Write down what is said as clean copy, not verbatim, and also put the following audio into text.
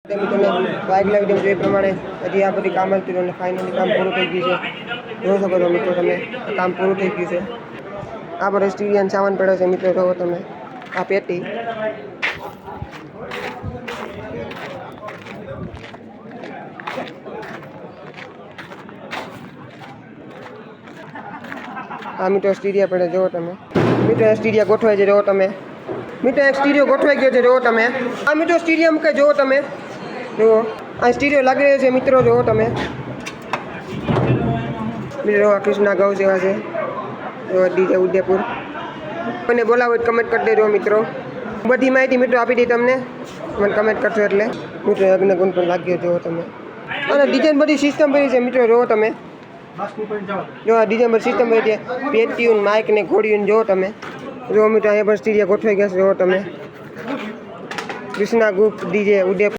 મિત્રો આગલા વિડીયો જોઈ પ્રમાણે હજી આ બધી કામ હતું અને ફાઇનલી કામ પૂરું થઈ ગયું છે. જોઈ શકો છો મિત્રો તમે કામ પૂરું થઈ ગયું છે. આ બધો સ્ટીરિયન સામાન પડ્યો છે મિત્રો. જોવો તમે આ પેટી આ મિત્રો સ્ટીરિયા પડે. જોવો તમે મિત્રો સ્ટીરિયા ગોઠવાય છે. જોવો તમે મિત્રો એક સ્ટીરિયો ગોઠવાઈ ગયો છે. જોવો તમે આ મિત્રો સ્ટીરિયો મૂકે. જોવો તમે જુઓ આ સ્ટીરિયો લાગી રહ્યો છે મિત્રો. જુઓ તમે મિત્રો કૃષ્ણા ગૌ સેવા છે. જો ડીજે ઉદયપુર. મને બોલાવો કમેન્ટ કરી દેજો મિત્રો. બધી માહિતી મિત્રો આપી દઈ તમને. મને કમેન્ટ કરશો એટલે મિત્રો યજ્ઞગુણ પણ લાગ્યો. જુઓ તમે અને ડિઝાઇન બધી સિસ્ટમ કરી છે મિત્રો. જુઓ તમે જો આ ડિઝાઇન બધી સિસ્ટમ કરી છે. પેટીયું માઇક ને ઘોડીયું જુઓ તમે. જો મિત્રો અહીંયા પણ સ્ટીરિયા ગોઠવાઈ ગયા છે. જુઓ તમે કૃષ્ણા ગુપ્ત ડીજે ઉદયપુર.